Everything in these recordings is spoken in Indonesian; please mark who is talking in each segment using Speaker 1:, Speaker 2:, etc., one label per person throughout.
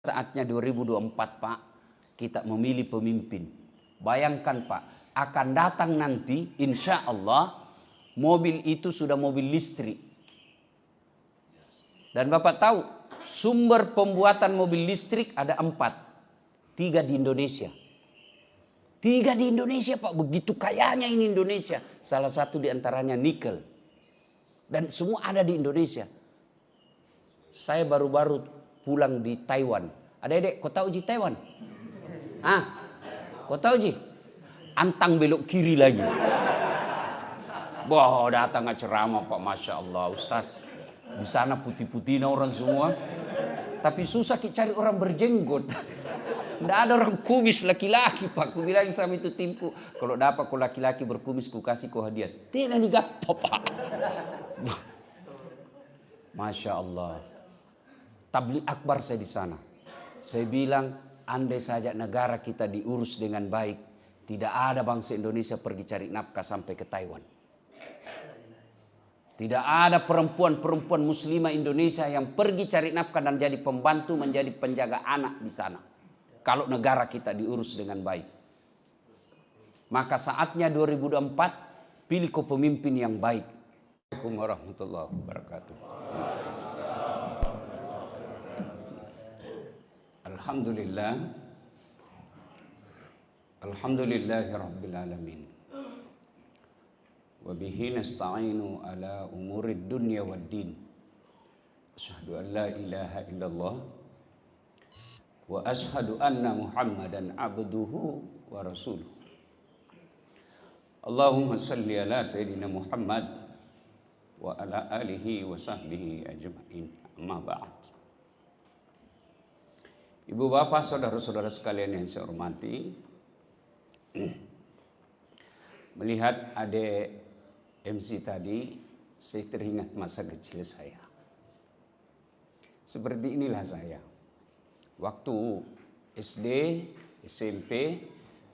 Speaker 1: Saatnya 2024 Pak, kita memilih pemimpin. Bayangkan Pak, akan datang nanti insya Allah mobil itu sudah mobil listrik. Dan Bapak tahu sumber pembuatan mobil listrik ada 4. 3 di Indonesia. 3 di Indonesia Pak, begitu kayanya ini Indonesia. Salah satu di antaranya nikel. Dan semua ada di Indonesia. Saya baru-baru pulang di Taiwan. Adek-adek, kau tahu Ji Taiwan? Kau tahu Ji? Antang belok kiri lagi. Wah, datang ceramah Pak, Masya Allah Ustaz. Di sana putih-putihnya orang semua. Tapi susah cari orang berjenggot. Tidak ada orang kumis laki-laki Pak. Ku bilang sama itu timku, kalau dapat kau laki-laki berkumis ku kasih kau hadiah. Tidak digapo Pak. Masya Allah. Tabligh akbar saya di sana. Saya bilang, andai saja negara kita diurus dengan baik, tidak ada bangsa Indonesia pergi cari nafkah sampai ke Taiwan. Tidak ada perempuan-perempuan muslimah Indonesia yang pergi cari nafkah dan jadi pembantu, menjadi penjaga anak di sana. Kalau negara kita diurus dengan baik. Maka saatnya 2024, pilih pemimpin yang baik. Assalamualaikum warahmatullahi wabarakatuh. Alhamdulillah. Alhamdulillahi rabbil alamin. Wa bihi nasta'inu ala umurid dunya wad din. Asyhadu an la ilaha illallah wa asyhadu anna Muhammadan abduhu wa rasuluh. Allahumma salli ala sayyidina Muhammad wa ala alihi wa sahbihi ajma'in. Amma ba'd. Ibu bapak, saudara-saudara sekalian yang saya hormati, melihat adik MC tadi, saya teringat masa kecil saya. Seperti inilah saya. Waktu SD, SMP,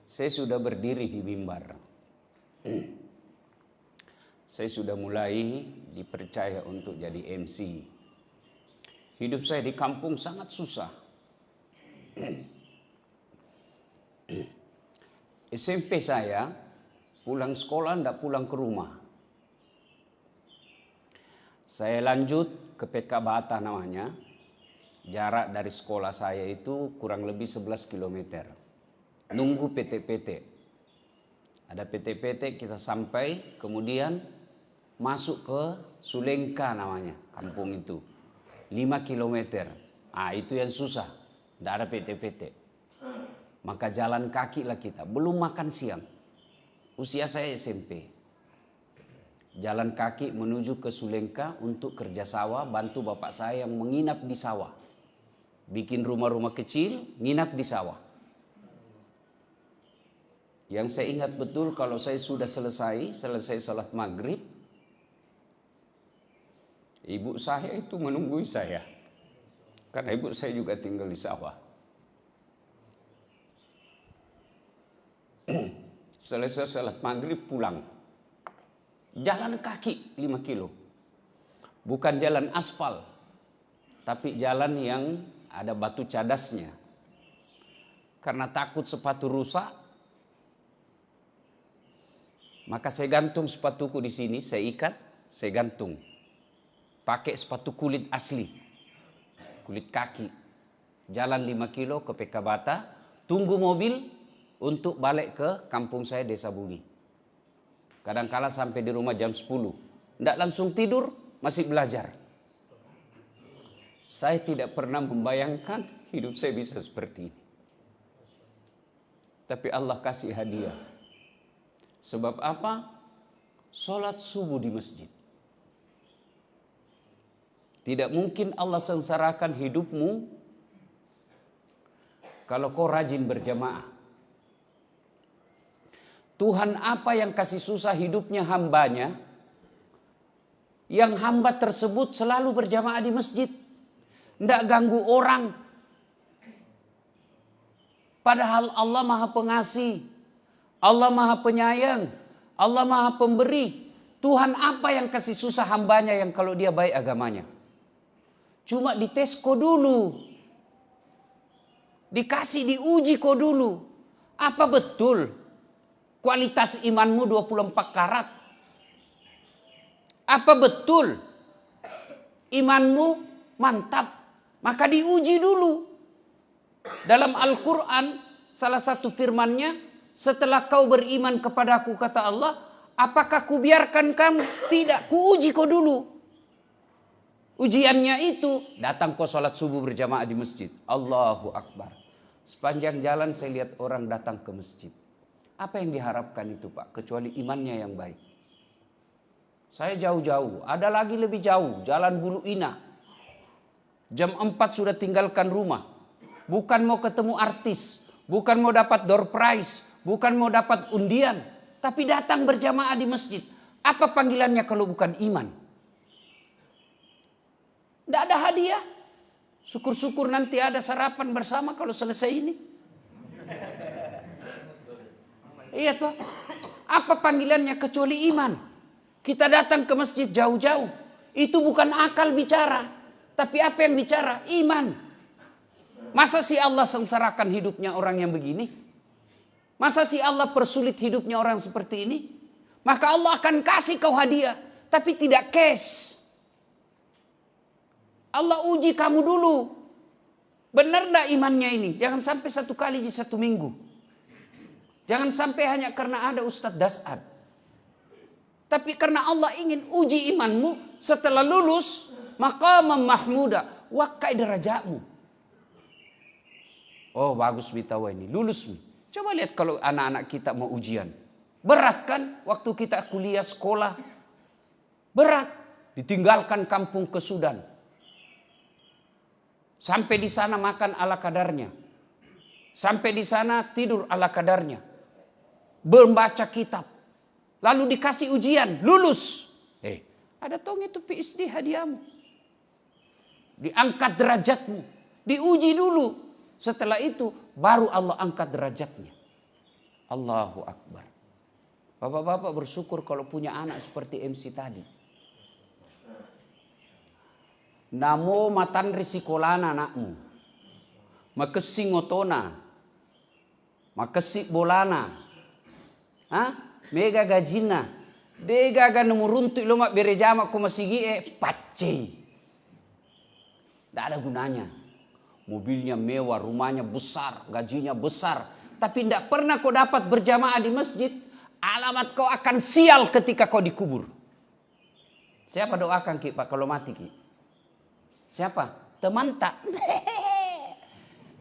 Speaker 1: saya sudah berdiri di mimbar. Saya sudah mulai dipercaya untuk jadi MC. Hidup saya di kampung sangat susah. SMP saya pulang sekolah tidak pulang ke rumah. Saya lanjut ke PK Bata namanya. Jarak dari sekolah saya itu kurang lebih 11 km. Nunggu PT-PT. Ada PT-PT kita sampai, kemudian masuk ke Sulengka namanya, kampung itu. 5 km. Itu yang susah. Tidak ada PT-PT. Maka jalan kaki lah kita. Belum makan siang. Usia saya SMP. Jalan kaki menuju ke Sulengka untuk kerja sawah. Bantu bapak saya yang menginap di sawah. Bikin rumah-rumah kecil, nginap di sawah. Yang saya ingat betul kalau saya sudah selesai salat maghrib. Ibu saya itu menunggu saya. Karena ibu saya juga tinggal di sawah. Selesai salat maghrib pulang. Jalan kaki 5 kilo. Bukan jalan aspal. Tapi jalan yang ada batu cadasnya. Karena takut sepatu rusak. Maka saya gantung sepatuku di sini. Saya ikat, saya gantung. Pakai sepatu kulit asli. Kulit kaki. Jalan 5 kilo ke PK Bata. Tunggu mobil untuk balik ke kampung saya Desa Bumi. Kadang-kala sampai di rumah jam 10. Tidak langsung tidur, masih belajar. Saya tidak pernah membayangkan hidup saya bisa seperti ini. Tapi Allah kasih hadiah. Sebab apa? Sholat subuh di masjid. Tidak mungkin Allah sengsarakan hidupmu kalau kau rajin berjamaah. Tuhan apa yang kasih susah hidupnya hambanya, yang hamba tersebut selalu berjamaah di masjid. Tidak ganggu orang. Padahal Allah Maha Pengasih. Allah Maha Penyayang. Allah Maha Pemberi. Tuhan apa yang kasih susah hambanya yang kalau dia baik agamanya? Cuma dites kok dulu. Dikasih diuji kau dulu. Apa betul kualitas imanmu 24 karat? Apa betul imanmu mantap? Maka diuji dulu. Dalam Al-Quran salah satu firmannya, setelah kau beriman kepadaku, kata Allah, apakah kubiarkan kamu? Tidak, kuuji kau dulu. Ujiannya itu, datang kau sholat subuh berjamaah di masjid. Allahu Akbar. Sepanjang jalan saya lihat orang datang ke masjid. Apa yang diharapkan itu Pak? Kecuali imannya yang baik. Saya jauh-jauh, ada lagi lebih jauh, Jalan Bulu Ina. Jam 4 sudah tinggalkan rumah. Bukan mau ketemu artis, bukan mau dapat door prize, bukan mau dapat undian. Tapi datang berjamaah di masjid. Apa panggilannya kalau bukan iman? Tidak ada hadiah. Syukur-syukur nanti ada sarapan bersama kalau selesai ini. Iya toh. Apa panggilannya kecuali iman? Kita datang ke masjid jauh-jauh. Itu bukan akal bicara. Tapi apa yang bicara? Iman. Masa sih Allah sengsarakan hidupnya orang yang begini? Masa sih Allah persulit hidupnya orang seperti ini? Maka Allah akan kasih kau hadiah. Tapi tidak cash. Allah uji kamu dulu. Benar enggak imannya ini? Jangan sampai 1 kali di 1 minggu. Jangan sampai hanya karena ada Ustadz Dasad. Tapi karena Allah ingin uji imanmu. Setelah lulus, maqamam mahmuda, wakai derajatmu. Oh bagus bitawa ini, lulus nih. Coba lihat kalau anak-anak kita mau ujian. Berat kan waktu kita kuliah sekolah. Berat. Ditinggalkan kampung ke Sudan. Sampai di sana makan ala kadarnya. Sampai di sana tidur ala kadarnya. Membaca kitab. Lalu dikasih ujian, lulus. Ada tong itu PhD hadiahmu. Diangkat derajatmu. Diuji dulu. Setelah itu baru Allah angkat derajatnya. Allahu Akbar. Bapak-bapak bersyukur kalau punya anak seperti MC tadi. Namo matan risikolana anakmu. Makesi ngotona. Makesi bolana. Mega gajina. Dega ga numuruntuk lomak berejama ko masigi pacce. Tidak ada gunanya. Mobilnya mewah, rumahnya besar, gajinya besar. Tapi tidak pernah kau dapat berjamaah di masjid. Alamat kau akan sial ketika kau dikubur. Siapa doakan Ki Pak kalau mati Ki? Siapa? Teman tak.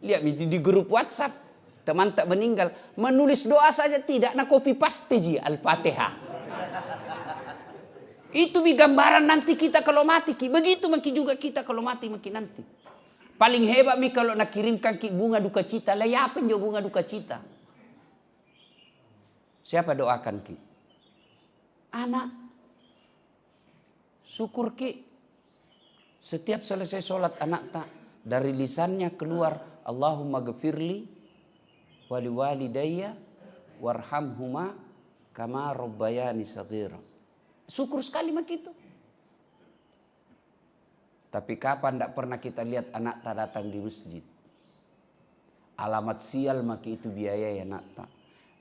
Speaker 1: Lihat di grup WhatsApp. Teman tak meninggal. Menulis doa saja tidak. Nah copy paste ji Al-Fatihah. Itu gambaran nanti kita kalau mati Ki. Begitu mungkin juga kita kalau mati mungkin nanti. Paling hebat mi kalau nak kirimkan Ki bunga duka cita. Lah ya apa yang bunga duka cita? Siapa doakan Ki? Anak. Syukur Ki. Setiap selesai sholat anak tak. Dari lisannya keluar. Allahumma gfirli. Wali walidayya. Warhamhuma. Kama rabbayani saghira. Syukur sekali mak itu. Tapi kapan tidak pernah kita lihat anak tak datang di masjid. Alamat sial maki itu biaya ya anak tak.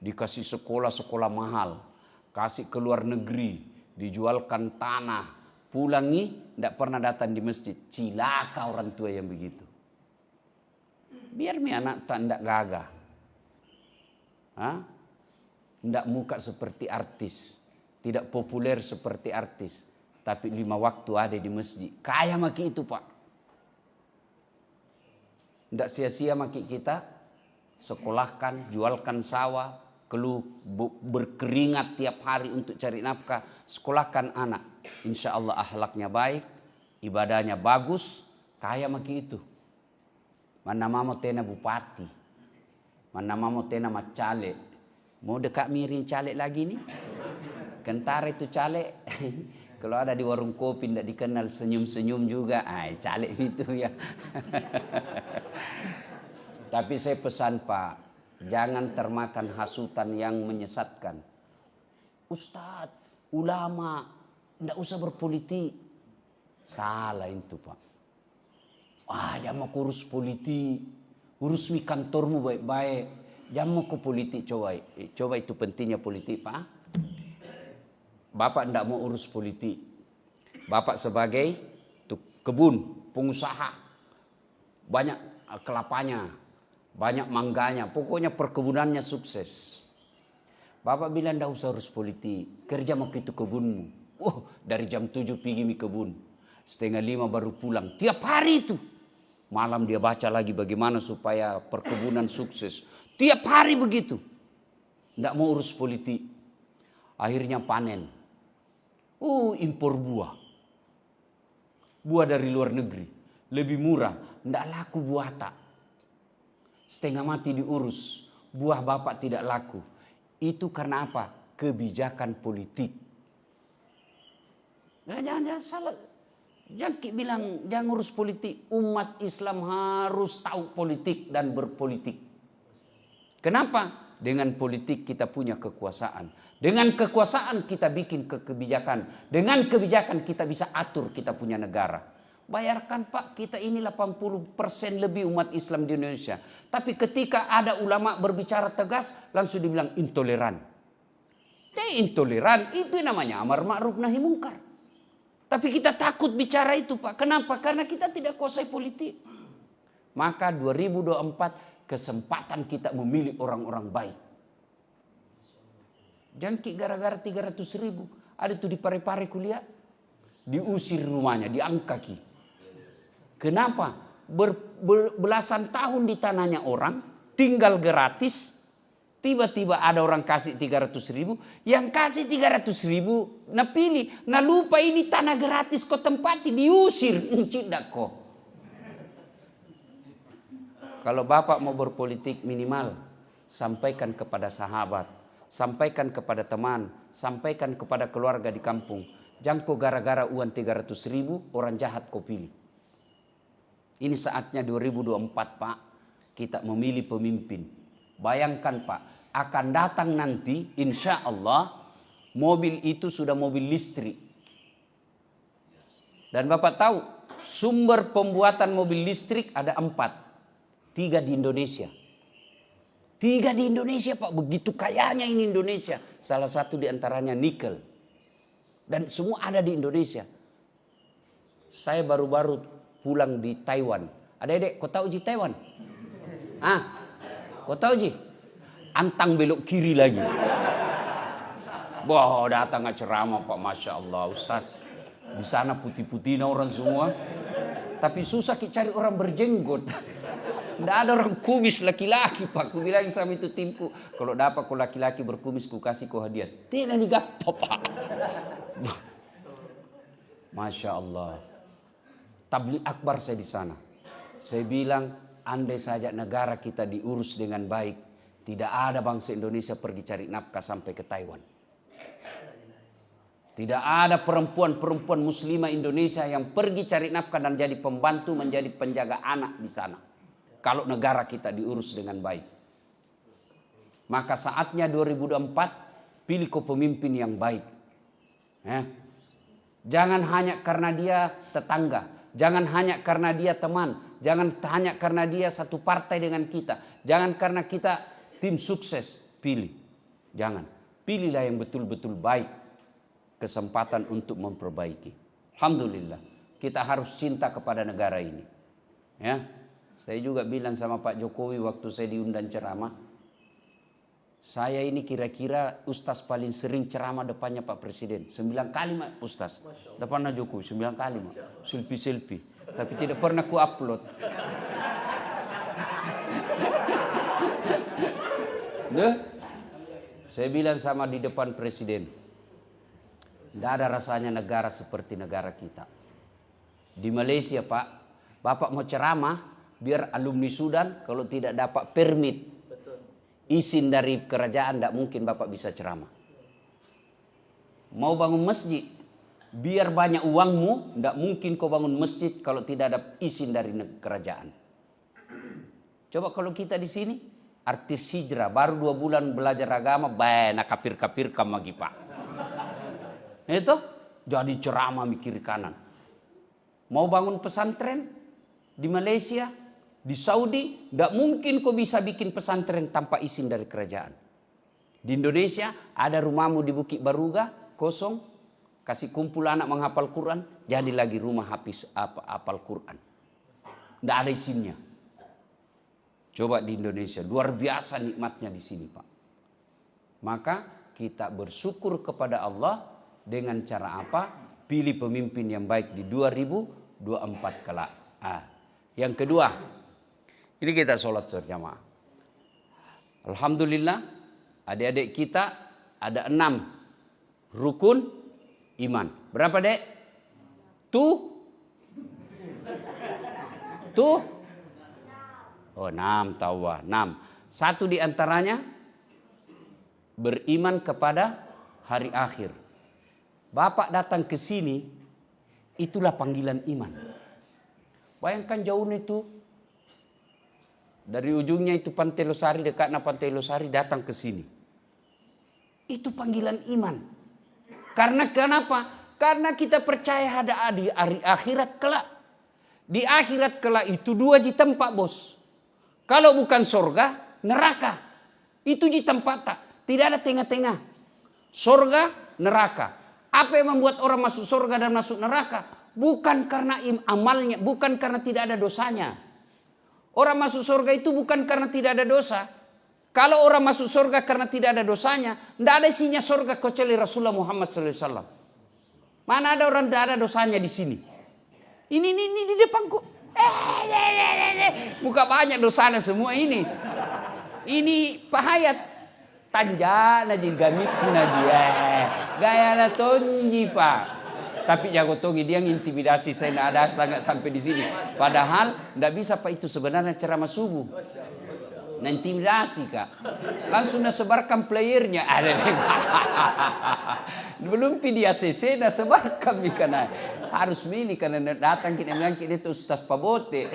Speaker 1: Dikasih sekolah mahal. Kasih ke luar negeri. Dijualkan tanah. Pulangi tidak pernah datang di masjid. Cilaka orang tua yang begitu. Biar mi anak tak tidak gagah. Tidak muka seperti artis. Tidak populer seperti artis. Tapi 5 waktu ada di masjid. Kaya maki itu Pak. Tidak sia-sia maki kita. Sekolahkan, jualkan sawah. Berkeringat tiap hari untuk cari nafkah. Sekolahkan anak. Insya Allah akhlaknya baik. Ibadahnya bagus. Kaya maki itu. Mana mau tena bupati. Mana mau tena macale. Mau dekat miring caleg lagi nih. Kentara itu caleg. Kalau ada di warung kopi tidak dikenal senyum-senyum juga. Caleg itu ya. Tapi saya pesan Pak. Jangan termakan hasutan yang menyesatkan. Ustadz, ulama. Tidak usah berpolitik. Salah itu Pak. Jangan mau kurus politik. urus kantormu baik-baik. Jangan mau ke politik, coba. Coba itu pentingnya politik, Pak. Bapak tidak mau urus politik. Bapak sebagai kebun, pengusaha. Banyak kelapanya, banyak mangganya. Pokoknya perkebunannya sukses. Bapak bilang tidak usah urus politik. Kerja mau ke itu kebunmu. Dari jam 7 pergi ke kebun. 4:30 baru pulang. Tiap hari itu. Malam dia baca lagi bagaimana supaya perkebunan sukses. Tiap hari begitu. Tidak mau urus politik. Akhirnya panen. Impor buah. Buah dari luar negeri. Lebih murah. Tidak laku buah tak. Setengah mati diurus. Buah bapak tidak laku. Itu karena apa? Kebijakan politik. Jangan salah. Jangan bilang jangan urus politik. Umat Islam harus tahu politik dan berpolitik. Kenapa? Dengan politik kita punya kekuasaan. Dengan kekuasaan kita bikin kebijakan. Dengan kebijakan kita bisa atur kita punya negara. Bayarkan Pak, kita ini 80% lebih umat Islam di Indonesia. Tapi ketika ada ulama berbicara tegas, langsung dibilang intoleran. Intoleran itu namanya amar ma'ruf nahi mungkar. Tapi kita takut bicara itu Pak. Kenapa? Karena kita tidak kuasai politik. Maka 2024 kesempatan kita memilih orang-orang baik. Jangan gara-gara 300.000. Ada tuh di Pare-Pare kuliah. Diusir rumahnya, diangkaki. Kenapa? Belasan tahun di tanahnya orang. Tinggal gratis. Tiba-tiba ada orang kasih 300.000. Yang kasih 300.000. Nah pilih. Nah lupa ini tanah gratis kau tempati. Diusir. Tidak kok. Kalau bapak mau berpolitik minimal. Sampaikan kepada sahabat. Sampaikan kepada teman. Sampaikan kepada keluarga di kampung. Jangan kau gara-gara uang 300.000. Orang jahat kau pilih. Ini saatnya 2024 Pak. Kita memilih pemimpin. Bayangkan Pak. Akan datang nanti insya Allah mobil itu sudah mobil listrik. Dan Bapak tahu sumber pembuatan mobil listrik ada 4. 3 di Indonesia. 3 di Indonesia Pak. Begitu kayanya ini Indonesia. Salah satu di antaranya nikel. Dan semua ada di Indonesia. Saya baru-baru pulang di Taiwan. Adik-adik, kau tahu Ji Taiwan? Kau tahu Ji? Antang belok kiri lagi. Wah, datang ceramah Pak, Masya Allah Ustaz. Di sana putih-putih orang semua. Tapi susah cari orang berjenggot. Tidak ada orang kumis laki-laki Pak. Aku bilang sama itu timku. Kalau dapat kau laki-laki berkumis, ku kasih kau hadiah. Tidak digapo Pak. Masya Allah. Tabligh akbar saya di sana. Saya bilang, andai saja negara kita diurus dengan baik. Tidak ada bangsa Indonesia pergi cari nafkah sampai ke Taiwan. Tidak ada perempuan-perempuan muslimah Indonesia yang pergi cari nafkah dan jadi pembantu menjadi penjaga anak di sana. Kalau negara kita diurus dengan baik. Maka saatnya 2024 pilih pemimpin yang baik. Jangan hanya karena dia tetangga. Jangan hanya karena dia teman. Jangan hanya karena dia satu partai dengan kita. Jangan karena kita tim sukses, pilih. Jangan. Pilihlah yang betul-betul baik. Kesempatan untuk memperbaiki. Alhamdulillah. Kita harus cinta kepada negara ini. Ya. Saya juga bilang sama Pak Jokowi waktu saya diundang ceramah. Saya ini kira-kira ustaz paling sering ceramah depannya Pak Presiden. 9 kali ustaz. Depannya Jokowi, 9 kali. Selfie-selfie. Tapi tidak pernah ku upload. Saya bilang sama di depan presiden, tidak ada rasanya negara seperti negara kita. Di Malaysia Pak, Bapak mau ceramah, biar alumni Sudan kalau tidak dapat permit, izin dari kerajaan, tidak mungkin Bapak bisa ceramah. Mau bangun masjid, biar banyak uangmu, tidak mungkin kau bangun masjid kalau tidak ada izin dari kerajaan. Coba kalau kita di sini, artis hijrah, baru 2 bulan belajar agama, nak kafir-kafir kamu lagi Pak. Itu jadi ceramah mikir kanan. Mau bangun pesantren di Malaysia, Di Saudi, tidak mungkin kau bisa bikin pesantren tanpa izin dari kerajaan. Di Indonesia, ada rumahmu di Bukit Baruga, kosong. Kasih kumpul anak menghafal Quran, jadi lagi rumah hafal Quran. Tidak ada izinnya. Coba di Indonesia, luar biasa nikmatnya di sini, Pak. Maka kita bersyukur kepada Allah dengan cara apa? Pilih pemimpin yang baik di 2024 kelak. Yang kedua, ini kita sholat berjamaah. Alhamdulillah, adik-adik kita ada 6 rukun iman. Berapa, Dek? Tuh? Oh, 6 tawa, 6. Satu di antaranya beriman kepada hari akhir. Bapak datang ke sini, itulah panggilan iman. Bayangkan jauh itu. Dari ujungnya itu Pantai Losari, dekatnya Pantai Losari, datang ke sini. Itu panggilan iman. Karena kenapa? Karena kita percaya ada di hari akhirat kelak. Di akhirat kelak itu 2 di tempat, bos. Kalau bukan surga, neraka. Itu di tempat tak. Tidak ada tengah-tengah. Surga, neraka. Apa yang membuat orang masuk surga dan masuk neraka? Bukan karena amalnya, bukan karena tidak ada dosanya. Orang masuk surga itu bukan karena tidak ada dosa. Kalau orang masuk surga karena tidak ada dosanya, tidak ada isinya surga kecuali Rasulullah Muhammad SAW. Mana ada orang tidak ada dosanya di sini? Ini di depanku. Muka banyak dosanya semua ini. Ini Pak Hayat. Tanjana di gamisna dia. Gaya na tonji, Pak. Tapi jago tongi dia intimidasi saya nggak sampai di sini. Padahal tidak bisa, Pak, itu sebenarnya ceramah subuh. Nah, intimidasi, Kak. Langsung sebarkan playernya. Belum di ACC dah sebarkan karena harus milih karena datang kita bilang kita itu Ustaz Pabote.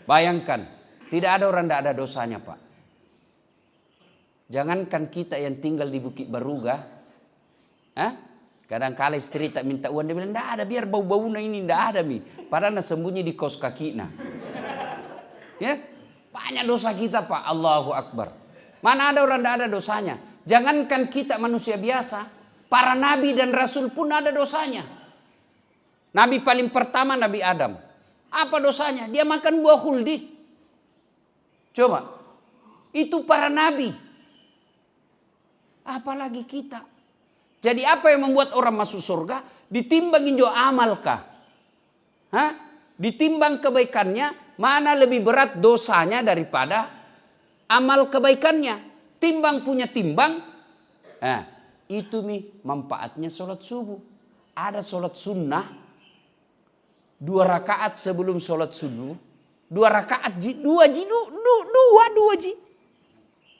Speaker 1: Bayangkan, tidak ada orang tidak ada dosanya, Pak. Jangankan kita yang tinggal di Bukit Baruga. Kadang-kala istri tak minta uang, dia bilang, tidak ada, biar bau-baunya ini, tidak ada, Mi. Padahal sembunyi di kaos kaki. Ya, banyak dosa kita, Pak. Allahu Akbar. Mana ada orang tidak ada dosanya. Jangankan kita manusia biasa, para nabi dan rasul pun ada dosanya. Nabi paling pertama, Nabi Adam. Apa dosanya? Dia makan buah khuldi. Coba. Itu para nabi. Apalagi kita. Jadi apa yang membuat orang masuk surga? Ditimbangin jo amalkah? Ditimbang kebaikannya, mana lebih berat dosanya daripada amal kebaikannya. Timbang punya timbang. Itu manfaatnya sholat subuh. Ada sholat sunnah 2 rakaat sebelum sholat subuh. 2 rakaat ji, 2 ji.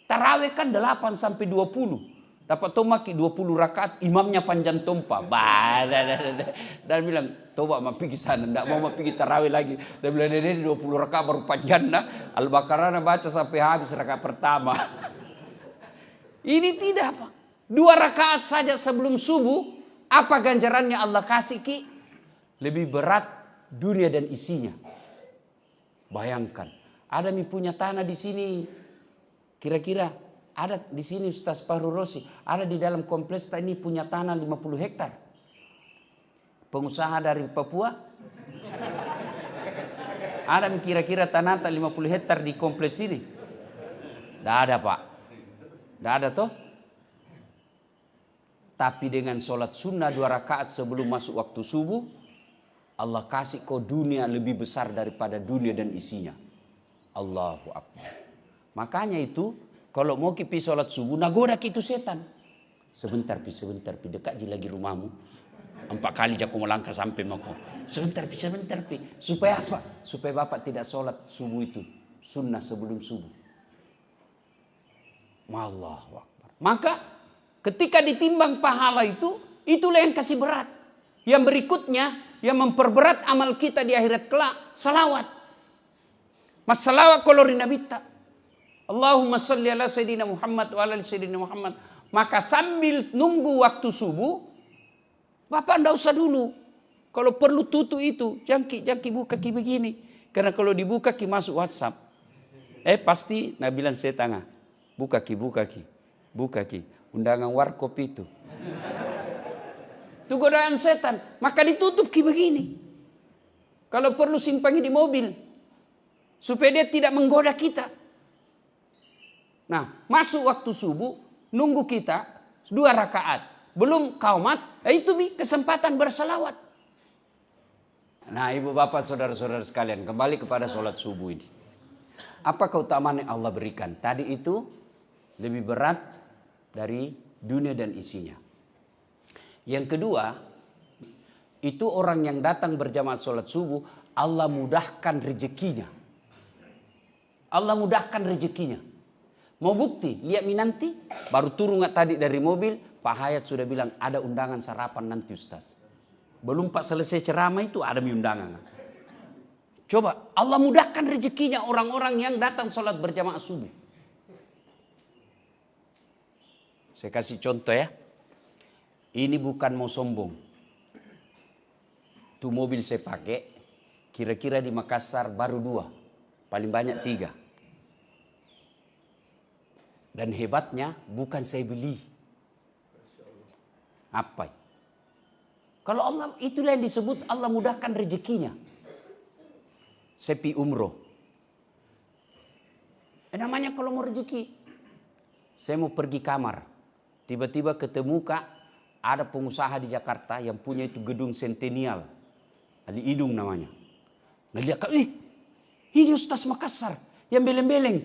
Speaker 1: Tarawih kan 8 sampai 20. Dapat tomaki 20 rakaat, imamnya panjang tompa. Dan bilang, coba mau pergi sana, tidak mau pergi tarawih lagi. Dan bilang, ini 20 rakaat baru panjang. Al-Baqarah baca sampai habis rakaat pertama. Ini tidak, Pak. 2 rakaat saja sebelum subuh, apa ganjarannya Allah kasih, Ki? Lebih berat dunia dan isinya. Bayangkan, ada punya tanah di sini. Kira-kira ada di sini Ustaz Fahru Rosi, ada di dalam kompleks ini punya tanah 50 hektar. Pengusaha dari Papua. Ada kira-kira tanah 50 hektar di kompleks ini. Tidak ada, Pak. Tidak ada toh. Tapi dengan sholat sunnah 2 rakaat sebelum masuk waktu subuh, Allah kasih kau dunia lebih besar daripada dunia dan isinya. Allahu Akbar. Makanya itu, kalau mau kipi sholat subuh, nagoda itu setan. Sebentar pi, dekat je lagi rumahmu. 4 kali aku melangkah sampai mako. Sebentar pi. Supaya apa? Supaya bapak tidak sholat subuh itu. Sunnah sebelum subuh. Allahu Akbar. Maka ketika ditimbang pahala itu, itulah yang kasih berat. Yang berikutnya, yang memperberat amal kita di akhirat kelak, salawat. Mas salawat kolori Nabi tak. Allahumma salli ala Sayyidina Muhammad wa ala Sayyidina Muhammad. Maka sambil nunggu waktu subuh, bapak tidak usah dulu. Kalau perlu tutup itu, jangki buka ki begini. Karena kalau dibuka ki masuk WhatsApp. Pasti nah bilang saya tengah. Buka ki. Undangan warkop itu. Itu godaan setan. Maka ditutup ki begini. Kalau perlu simpangi di mobil. Supaya dia tidak menggoda kita. Nah, masuk waktu subuh. Nunggu kita 2 rakaat. Belum kaumat. Itu kesempatan bersalawat. Nah, ibu bapak saudara-saudara sekalian. Kembali kepada sholat subuh ini. Apa keutamaan yang Allah berikan? Tadi itu lebih berat dari dunia dan isinya. Yang kedua, itu orang yang datang berjamaah sholat subuh, Allah mudahkan rezekinya. Allah mudahkan rezekinya. Mau bukti? Lihat nanti, baru turun tadi dari mobil, Pak Hayat sudah bilang ada undangan sarapan nanti Ustaz. Belum Pak selesai ceramah itu ada undangan. Coba, Allah mudahkan rezekinya orang-orang yang datang sholat berjamaah subuh. Saya kasih contoh ya. Ini bukan mau sombong. Itu mobil saya pakai, kira-kira di Makassar baru 2. Paling banyak 3. Dan hebatnya bukan saya beli. Apa? Kalau Allah, itulah yang disebut Allah mudahkan rezekinya. Saya pergi umroh. Namanya kalau mau rezeki. Saya mau pergi kamar. Tiba-tiba ketemu ada pengusaha di Jakarta yang punya itu gedung sentenial. Ali Idung namanya. Nah lihat, ini Ustaz Makassar yang beleng-beleng.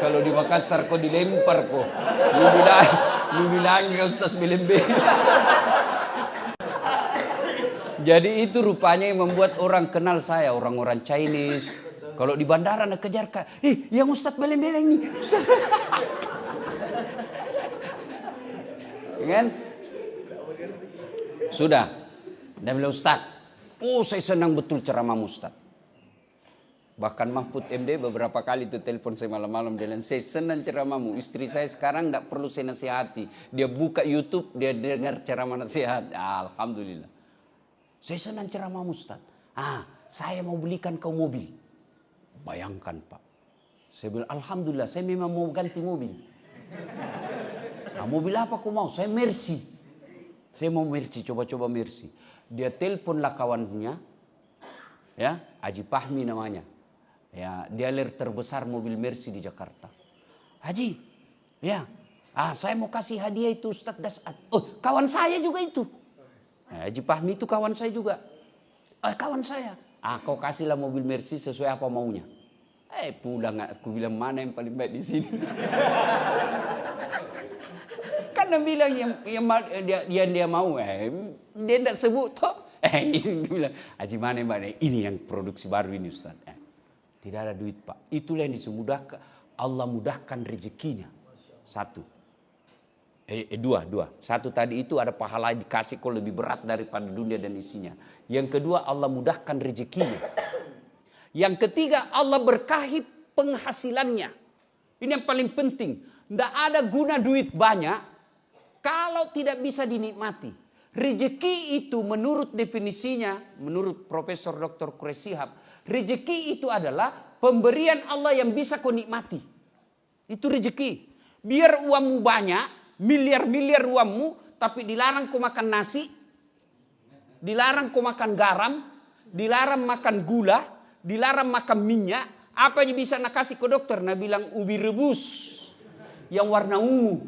Speaker 1: Kalau di Makassar kok dilempar kok. Lu bilang Ustaz beleng-beleng. Jadi itu rupanya yang membuat orang kenal saya, orang-orang Chinese. Kalau di bandara nak kejar yang Ustaz beleng-beleng nih. Kan? Sudah. Dan bilang Ustaz, saya senang betul ceramah Ustaz. Bahkan Mahfud MD beberapa kali itu telepon saya malam-malam. Dia bilang, saya senang ceramahmu. Istri saya sekarang tidak perlu saya nasihati. Dia buka YouTube, dia dengar ceramah nasihat. Alhamdulillah. Saya senang ceramahmu Ustaz. Saya mau belikan kau mobil. Bayangkan Pak. Saya bilang, Alhamdulillah, saya memang mau ganti mobil. Mobil apa kau mau? Saya Mercy. Saya mau Mercy, coba-coba Mercy. Dia teleponlah kawannya. Ya, Haji Fahmi namanya. Ya, dealer terbesar mobil Mercy di Jakarta. Haji, ya, saya mau kasih hadiah itu Ustaz Dasat. Kawan saya juga itu. Haji Fahmi itu kawan saya juga. Kawan saya. Kau kasihlah mobil Mercy sesuai apa maunya. Pulang aku bilang mana yang paling baik di sini. Karena bilang yang dia mau, dia tidak sebut toh. Dia bilang, Haji mana yang baik? Ini yang produksi baru ini Ustaz. Tidak ada duit Pak. Itulah yang disemudahkan. Allah mudahkan rezekinya. 1. 2. 1 tadi itu ada pahala dikasih kok lebih berat daripada dunia dan isinya. Yang kedua Allah mudahkan rezekinya. Yang ketiga Allah berkahi penghasilannya. Ini yang paling penting. Tidak ada guna duit banyak kalau tidak bisa dinikmati. Rezeki itu menurut definisinya, menurut Profesor Dr. Qureshihab, rezeki itu adalah pemberian Allah yang bisa kau nikmati. Itu rezeki. Biar uangmu banyak, miliar-miliar uangmu, tapi dilarang kau makan nasi, dilarang kau makan garam, dilarang makan gula, dilarang makan minyak. Apa yang bisa nak kasih ke dokter? Nak bilang ubi rebus yang warna ungu.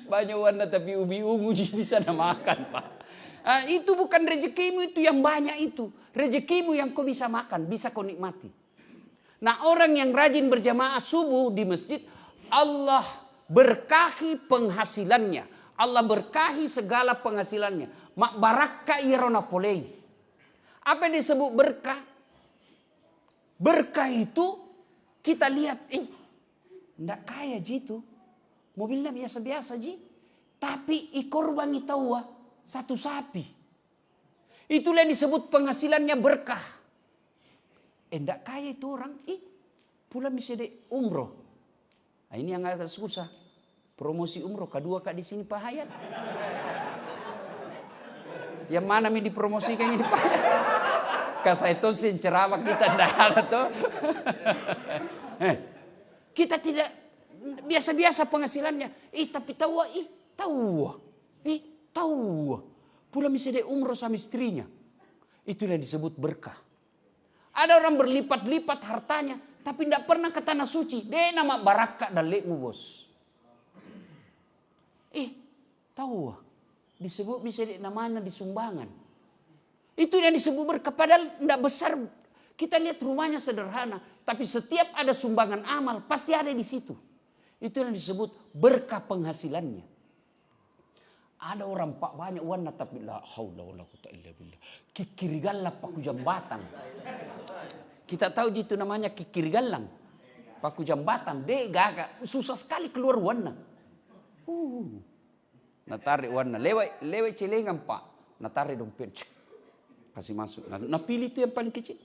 Speaker 1: Banyak warna tapi ubi ungu bisa nak makan Pak. Itu bukan rezekimu itu yang banyak itu. Rezekimu yang kau bisa makan, bisa kau nikmati. Nah orang yang rajin berjamaah subuh di masjid, Allah berkahi penghasilannya. Allah berkahi segala penghasilannya. Mak baraka irona polei. Apa yang disebut berkah? Berkah itu kita lihat, tidak kaya jitu. Mobilnya biasa-biasa ji. Tapi ikorban itawa 1 sapi. Itulah yang disebut penghasilannya berkah. Tidak kaya itu orang. Pulang bisa umroh. Ini yang agak susah. Promosi umroh kedua Kak di sini Pak Hayat. Yang mana mi dipromosikan ini Pak Hayat? Kasaitosin ceramah kita ndak ada tuh. Kita tidak biasa-biasa penghasilannya. Tapi tahu. Pula misalnya umroh sama istrinya. Itulah disebut berkah. Ada orang berlipat-lipat hartanya, tapi tidak pernah ke tanah suci. Dia nama barakah dan lekmu bos. Tahu. Disebut misalnya namanya di sumbangan. Itu yang disebut berkah. Padahal tidak besar. Kita lihat rumahnya sederhana. Tapi setiap ada sumbangan amal, pasti ada di situ. Itu yang disebut berkah penghasilannya. Ada orang Pak banyak warna tapi la haula wala quwata illa billah. Kikirigalang paku jambatan. Kita tahu itu namanya kikirigalang. Paku jambatan. Dia gagak. Susah sekali keluar warna. Natarik warna. Lewat celengan Pak. Natarik dompet. Kasih masuk. Nah pilih itu yang paling kecil.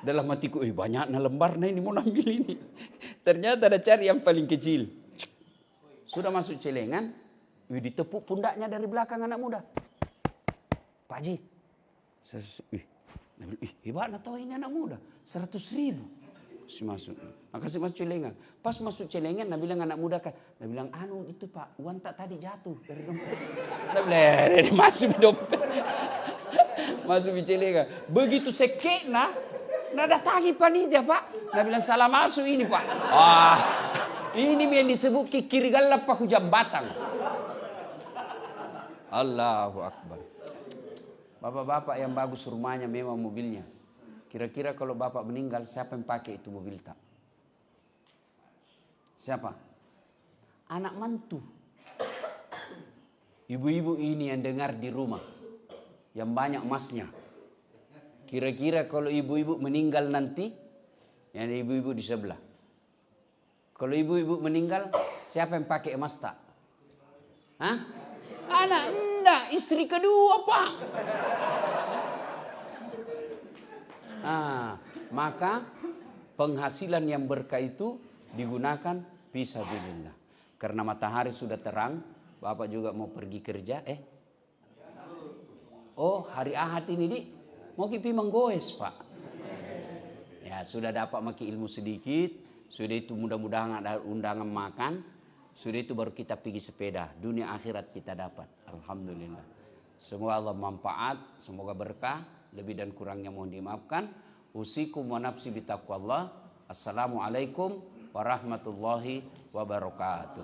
Speaker 1: Dalam hatiku, banyak lembar ini mau ambil ini. Ternyata ada cari yang paling kecil. Sudah masuk celengan, ditepuk pundaknya dari belakang anak muda. Pak Haji, hebat tahu ini anak muda, 100.000. Kasih masuk. Kasih masuk celengan. Pas masuk celengan, Nabi bilang anak muda kan, Nabi bilang itu Pak, uang tak tadi jatuh dari dompet. Nabi bilang, masuk di dompet. Masuk di celengan. Begitu sekek nada tagi panitia Pak. Nabi bilang salah masuk ini Pak. Ini yang disebut kikirigalang paku jambatan. Allahu Akbar. Bapak-bapak yang bagus rumahnya memang mobilnya. Kira-kira kalau bapak meninggal siapa yang pakai itu mobil tak? Siapa? Anak mantu. Ibu-ibu ini yang dengar di rumah. Yang banyak emasnya. Kira-kira kalau ibu-ibu meninggal nanti, yang ada ibu-ibu di sebelah. Kalau ibu-ibu meninggal, siapa yang pakai emas tak? Anak, enggak, istri kedua Pak. Maka penghasilan yang berkah itu digunakan fisabilillah. Karena matahari sudah terang, Bapak juga mau pergi kerja. Hari Ahad ini mau kipi menggoes Pak. Ya sudah dapat maki ilmu sedikit. Sudah itu mudah-mudahan ada undangan makan. Sudah itu baru kita pergi sepeda. Dunia akhirat kita dapat. Alhamdulillah. Semoga Allah manfaat. Semoga berkah. Lebih dan kurangnya mohon dimaafkan. Usikum wa nafsi bitaqwallah. Assalamualaikum warahmatullahi wabarakatuh.